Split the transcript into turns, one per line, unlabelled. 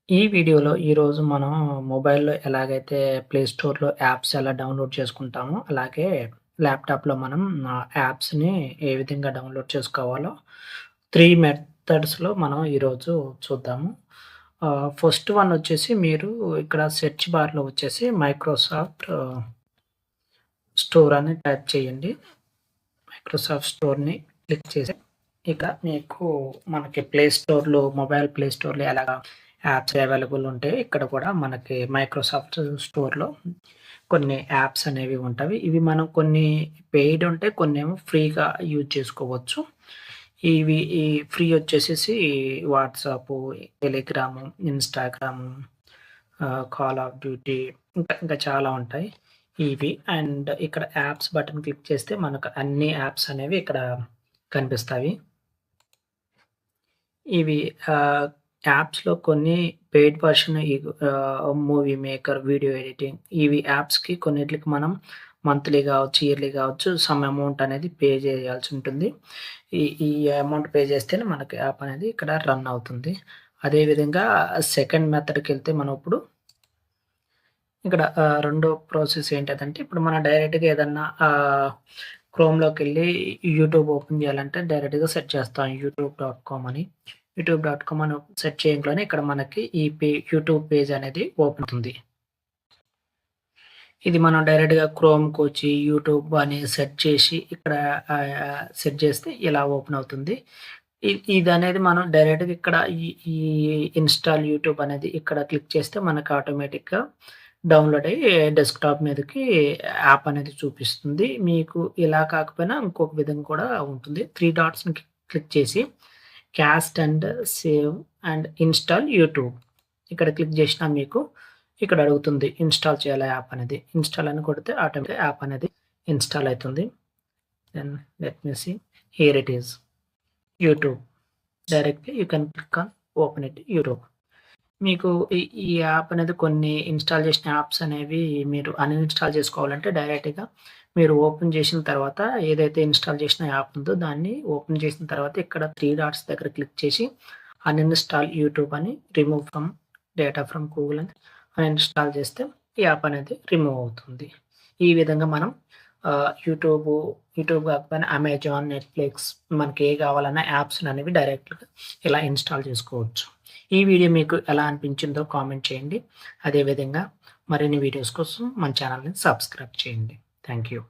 ఈ వీడియోలో ఈరోజు మనం మొబైల్‌లో ఎలాగైతే ప్లే స్టోర్‌లో యాప్స్ ఎలా డౌన్‌లోడ్ చేసుకుంటామో, అలాగే ల్యాప్‌టాప్‌లో మనం యాప్స్‌ని ఏ విధంగా డౌన్‌లోడ్ చేసుకోవాలో 3 మెథడ్స్‌లో మనం ఈరోజు చూద్దాము. ఫస్ట్ వన్ వచ్చేసి మీరు ఇక్కడ సెర్చ్ బార్‌లో వచ్చేసి మైక్రోసాఫ్ట్ స్టోర్ అని టైప్ చేయండి. మైక్రోసాఫ్ట్ స్టోర్‌ని క్లిక్ చేసి ఇక మీకు మనకి ప్లే స్టోర్‌లో మొబైల్ ప్లే స్టోర్‌లో ఎలాగా యాప్స్ అవైలబుల్ ఉంటాయి. ఇక్కడ కూడా మనకి మైక్రోసాఫ్ట్ స్టోర్‌లో కొన్ని యాప్స్ అనేవి ఉంటవి. ఇవి మనం కొన్ని పెయిడ్ ఉంటాయి. కొన్నేమో ఫ్రీగా యూజ్ చేసుకోవచ్చు. ఈ ఫ్రీ వచ్చేసేసి WhatsApp, Telegram, Instagram, call of duty ఇంకా చాలా ఉంటాయి. ఇవి అండ్ ఇక్కడ యాప్స్ బటన్ క్లిక్ చేస్తే మనకు అన్ని యాప్స్ అనేవి ఇక్కడ కనిపిస్తాయి. ఇవి ఆహ్, యాప్స్‌లో కొన్ని paid version movie maker, video editing ఇవి యాప్స్‌కి కొన్నిట్లికి మనం మంత్లీ గావచ్చు, ఇయర్లీ గావచ్చు సమ్ అమౌంట్ అనేది పే చేయాల్సి ఉంటుంది. ఈ ఈ అమౌంట్ పే చేస్తేనే మనకి యాప్ అనేది ఇక్కడ రన్ అవుతుంది. అదేవిధంగా సెకండ్ మెథడ్‌కెళ్తే మనం ఇప్పుడు ఇక్కడ రెండో ప్రాసెస్ ఏంటదంటే ఇప్పుడు మనం డైరెక్ట్‌గా ఏదన్నా క్రోమ్‌లోకెళ్ళి యూట్యూబ్ ఓపెన్ చేయాలంటే డైరెక్ట్‌గా సెర్చ్ చేస్తాం యూట్యూబ్.కామ్ అని. యూట్యూబ్.కామ్ అని సెర్చ్ చేయంగానే ఇక్కడ మనకి ఈ యూట్యూబ్ పేజ్ అనేది ఓపెన్ అవుతుంది. ఇది మనం డైరెక్ట్‌గా క్రోమ్‌కొచ్చి యూట్యూబ్ అని సెర్చ్ చేసి ఇక్కడ సెర్చ్ చేస్తే ఇలా ఓపెన్ అవుతుంది. ఇదనేది మనం డైరెక్ట్‌గా ఇక్కడ ఈ ఈ ఇన్‌స్టాల్ యూట్యూబ్ అనేది ఇక్కడ క్లిక్ చేస్తే మనకు ఆటోమేటిక్‌గా డౌన్‌లోడ్ అయ్యి డెస్క్‌టాప్ మీదకి యాప్ అనేది చూపిస్తుంది. మీకు ఇలా కాకపోయినా ఇంకొక విధంగా కూడా ఉంటుంది. 3 డాట్స్‌ని క్లిక్ చేసి cost and save and install YouTube ఇక్కడ క్లిక్ చేసినా మీకు ఇక్కడ అడుగుతుంది ఇన్‌స్టాల్ చేయాలా యాప్ అనేది. ఇన్‌స్టాల్ అని కొడితే ఆటోమేటిక్‌గా యాప్ అనేది ఇన్‌స్టాల్ అయితుంది. Then let me see here it is YouTube. Directly you can click on open it YouTube. మీకు ఈ యాప్ అనేది కొన్ని ఇన్‌స్టాల్ చేసిన యాప్స్ అనేవి మీరు అన్‌ఇన్‌స్టాల్ చేసుకోవాలంటే డైరెక్ట్‌గా మీరు ఓపెన్ చేసిన తర్వాత ఏదైతే ఇన్‌స్టాల్ చేసిన యాప్ ఉందో దాన్ని ఓపెన్ చేసిన తర్వాత ఇక్కడ 3 డాట్స్ దగ్గర క్లిక్ చేసి అన్‌ఇన్‌స్టాల్ యూట్యూబ్ అని remove from data from Google అని అన్‌ఇన్‌స్టాల్ చేస్తే ఈ యాప్ అనేది రిమూవ్ అవుతుంది. ఈ విధంగా మనం యూట్యూబ్ కాకపోయినా అమెజాన్, నెట్‌ఫ్లిక్స్ మనకి ఏ కావాలన్నా యాప్స్ అనేవి డైరెక్ట్‌గా ఇలా ఇన్‌స్టాల్ చేసుకోవచ్చు. ఈ వీడియో మీకు ఎలా అనిపించిందో కామెంట్ చేయండి. అదేవిధంగా మరిన్ని వీడియోస్ కోసం మన ఛానెల్‌ని సబ్స్క్రైబ్ చేయండి. Thank you.